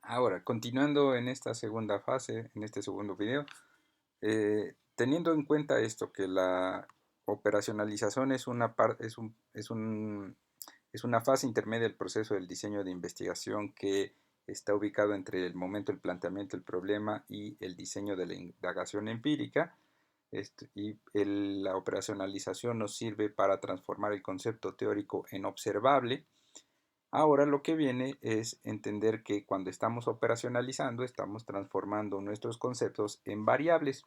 Ahora, continuando en esta segunda fase, en este segundo video, teniendo en cuenta esto, que la operacionalización es una fase intermedia del proceso del diseño de investigación que está ubicado entre el momento del planteamiento del problema y el diseño de la indagación empírica. La operacionalización nos sirve para transformar el concepto teórico en observable. Ahora lo que viene es entender que cuando estamos operacionalizando, estamos transformando nuestros conceptos en variables.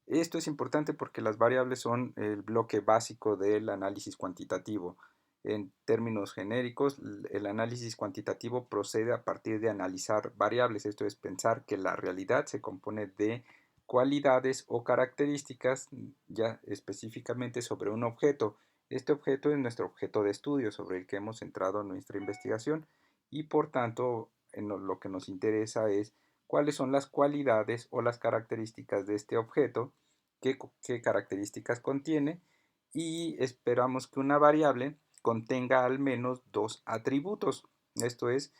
Esto es importante porque las variables son el bloque básico del análisis cuantitativo. En términos genéricos, el análisis cuantitativo procede a partir de analizar variables, esto es pensar que la realidad se compone de cualidades o características ya específicamente sobre un objeto. Este objeto es nuestro objeto de estudio sobre el que hemos centrado nuestra investigación y por tanto en lo que nos interesa es cuáles son las cualidades o las características de este objeto, qué características contiene y esperamos que una variable contenga al menos dos atributos. Esto es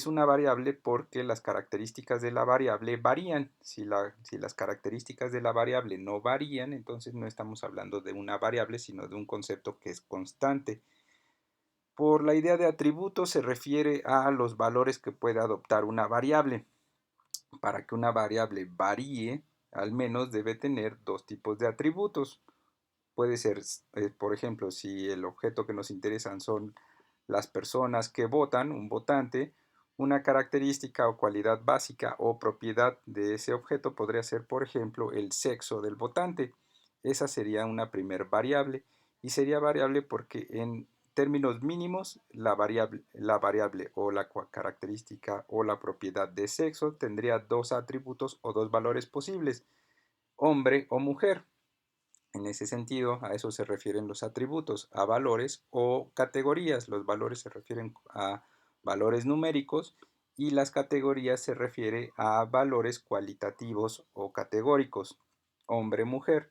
una variable porque las características de la variable varían. Si las características de la variable no varían, entonces no estamos hablando de una variable, sino de un concepto que es constante. Por la idea de atributos se refiere a los valores que puede adoptar una variable. Para que una variable varíe, al menos debe tener dos tipos de atributos. Puede ser, por ejemplo, si el objeto que nos interesan son las personas que votan, un votante, una característica o cualidad básica o propiedad de ese objeto podría ser, por ejemplo, el sexo del votante. Esa sería una primer variable y sería variable porque en términos mínimos la variable o la característica o la propiedad de sexo tendría dos atributos o dos valores posibles, hombre o mujer. En ese sentido, a eso se refieren los atributos, a valores o categorías. Los valores se refieren a valores numéricos y las categorías se refieren a valores cualitativos o categóricos, hombre-mujer.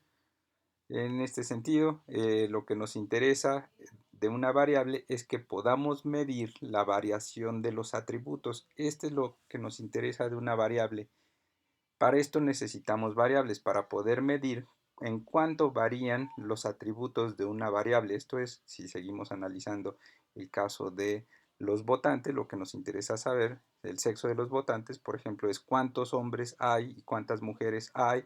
En este sentido, lo que nos interesa de una variable es que podamos medir la variación de los atributos. Este es lo que nos interesa de una variable. Para esto necesitamos variables para poder medir en cuánto varían los atributos de una variable. Esto es, si seguimos analizando el caso de los votantes, lo que nos interesa saber el sexo de los votantes, por ejemplo, es cuántos hombres hay y cuántas mujeres hay,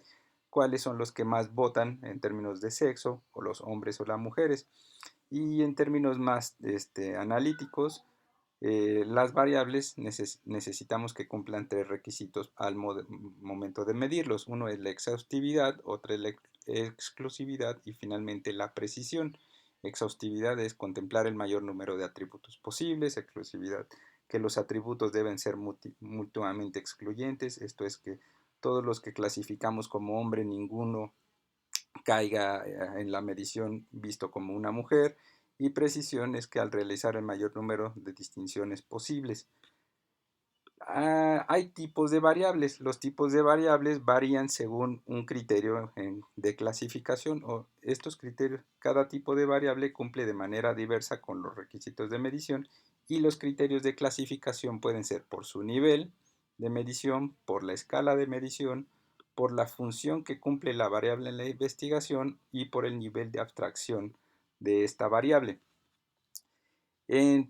cuáles son los que más votan en términos de sexo, o los hombres o las mujeres. Y en términos más analíticos, las variables necesitamos que cumplan tres requisitos al momento de medirlos. Uno es la exhaustividad, otro es la exclusividad y finalmente la precisión. Exhaustividad es contemplar el mayor número de atributos posibles, exclusividad que los atributos deben ser mutuamente excluyentes, esto es que todos los que clasificamos como hombre, ninguno caiga en la medición visto como una mujer, y precisión es que al realizar el mayor número de distinciones posibles. Hay tipos de variables. Los tipos de variables varían según un criterio de clasificación o estos criterios. Cada tipo de variable cumple de manera diversa con los requisitos de medición y los criterios de clasificación pueden ser por su nivel de medición, por la escala de medición, por la función que cumple la variable en la investigación y por el nivel de abstracción de esta variable. En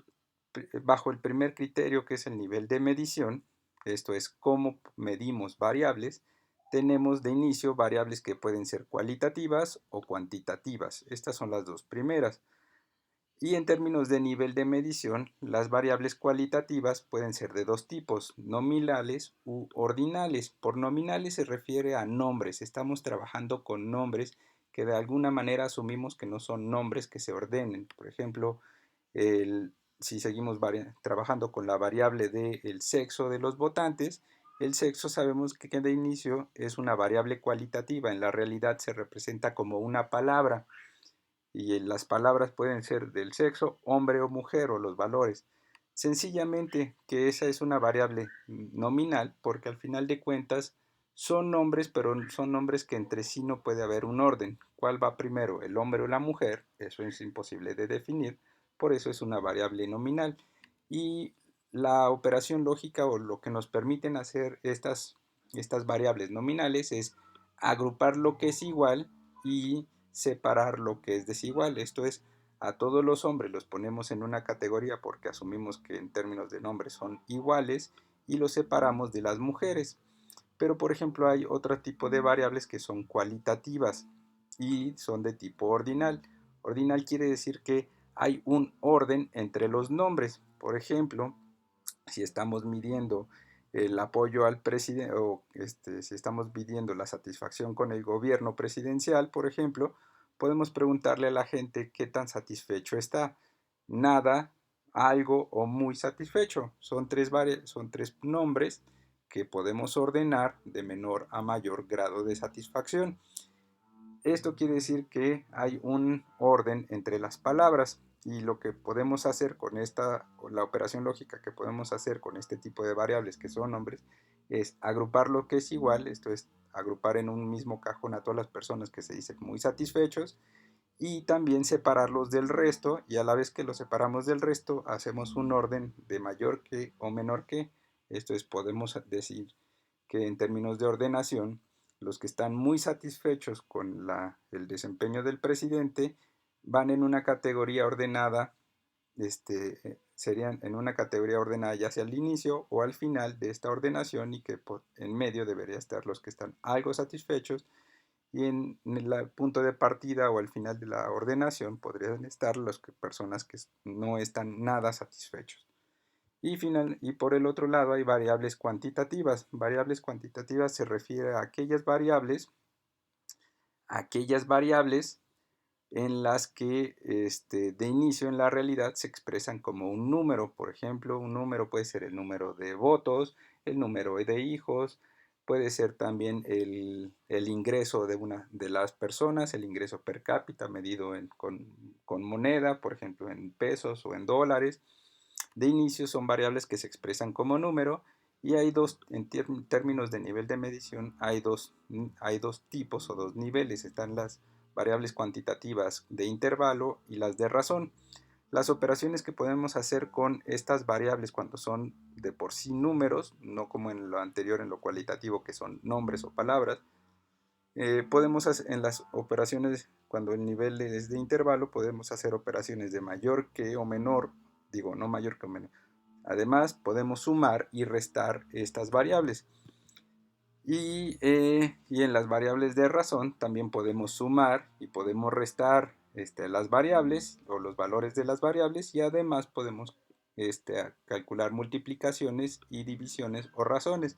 bajo el primer criterio, que es el nivel de medición, esto es cómo medimos variables, tenemos de inicio variables que pueden ser cualitativas o cuantitativas. Estas son las dos primeras. Y en términos de nivel de medición, las variables cualitativas pueden ser de dos tipos, nominales u ordinales. Por nominales se refiere a nombres. Estamos trabajando con nombres que de alguna manera asumimos que no son nombres que se ordenen. Por ejemplo, si seguimos trabajando con la variable del sexo de los votantes, el sexo sabemos que de inicio es una variable cualitativa. En la realidad se representa como una palabra y las palabras pueden ser del sexo, hombre o mujer o los valores. Sencillamente que esa es una variable nominal porque al final de cuentas son nombres, pero son nombres que entre sí no puede haber un orden. ¿Cuál va primero, el hombre o la mujer? Eso es imposible de definir, por eso es una variable nominal. Y la operación lógica o lo que nos permiten hacer estas variables nominales es agrupar lo que es igual y separar lo que es desigual. Esto es, a todos los hombres los ponemos en una categoría porque asumimos que en términos de nombres son iguales y los separamos de las mujeres. Pero por ejemplo hay otro tipo de variables que son cualitativas y son de tipo ordinal. Ordinal quiere decir que hay un orden entre los nombres. Por ejemplo, si estamos midiendo el apoyo al presidente o si estamos midiendo la satisfacción con el gobierno presidencial, por ejemplo, podemos preguntarle a la gente qué tan satisfecho está. Nada, algo o muy satisfecho. Son tres nombres que podemos ordenar de menor a mayor grado de satisfacción. Esto quiere decir que hay un orden entre las palabras y lo que podemos hacer con la operación lógica que podemos hacer con este tipo de variables que son nombres, es agrupar lo que es igual, esto es agrupar en un mismo cajón a todas las personas que se dicen muy satisfechos y también separarlos del resto y a la vez que los separamos del resto hacemos un orden de mayor que o menor que. Esto es, podemos decir que en términos de ordenación, los que están muy satisfechos con el desempeño del presidente van en una categoría ordenada, serían en una categoría ordenada ya sea al inicio o al final de esta ordenación y que en medio debería estar los que están algo satisfechos y en el punto de partida o al final de la ordenación podrían estar las personas que no están nada satisfechos. Y por el otro lado hay variables cuantitativas. Variables cuantitativas se refiere a aquellas variables en las que de inicio en la realidad se expresan como un número. Por ejemplo, un número puede ser el número de votos, el número de hijos, puede ser también el ingreso de las personas, el ingreso per cápita medido con moneda, por ejemplo en pesos o en dólares. De inicio son variables que se expresan como número y en términos de nivel de medición, hay dos tipos o dos niveles. Están las variables cuantitativas de intervalo y las de razón. Las operaciones que podemos hacer con estas variables cuando son de por sí números, no como en lo anterior en lo cualitativo que son nombres o palabras, podemos hacer en las operaciones cuando el nivel es de intervalo, podemos hacer operaciones de mayor que o menor, digo, no mayor que o menor. Además, podemos sumar y restar estas variables. Y en las variables de razón también podemos sumar y podemos restar las variables o los valores de las variables y además podemos calcular multiplicaciones y divisiones o razones.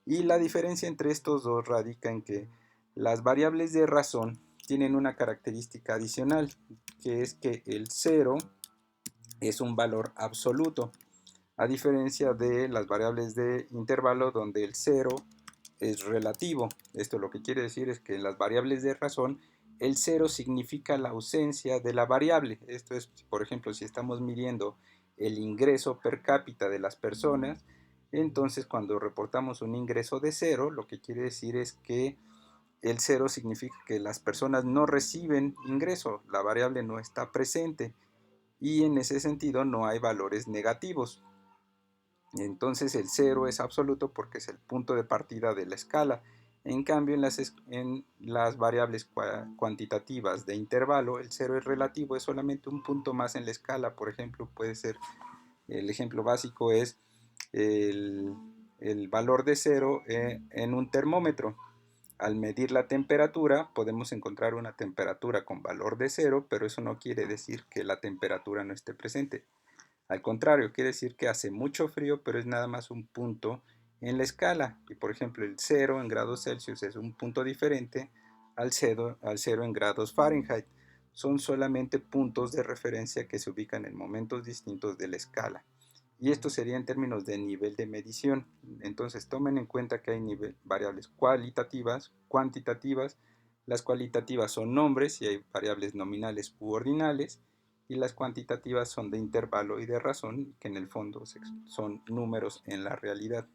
Y la diferencia entre estos dos radica en que las variables de razón tienen una característica adicional, que es que el cero es un valor absoluto, a diferencia de las variables de intervalo donde el cero es relativo. Esto lo que quiere decir es que en las variables de razón el cero significa la ausencia de la variable. Esto es, por ejemplo, si estamos midiendo el ingreso per cápita de las personas, entonces cuando reportamos un ingreso de cero, lo que quiere decir es que el cero significa que las personas no reciben ingreso, la variable no está presente y en ese sentido no hay valores negativos. Entonces el cero es absoluto porque es el punto de partida de la escala. En cambio, en las variables cuantitativas de intervalo, el cero es relativo, es solamente un punto más en la escala. Por ejemplo, puede ser, el ejemplo básico es el, el valor de cero en un termómetro. Al medir la temperatura, podemos encontrar una temperatura con valor de cero, pero eso no quiere decir que la temperatura no esté presente. Al contrario, quiere decir que hace mucho frío, pero es nada más un punto en la escala. Y por ejemplo, el 0 en grados Celsius es un punto diferente al 0 en grados Fahrenheit. Son solamente puntos de referencia que se ubican en momentos distintos de la escala. Y esto sería en términos de nivel de medición. Entonces tomen en cuenta que hay variables cualitativas, cuantitativas. Las cualitativas son nombres y hay variables nominales u ordinales y las cuantitativas son de intervalo y de razón, que en el fondo son números en la realidad.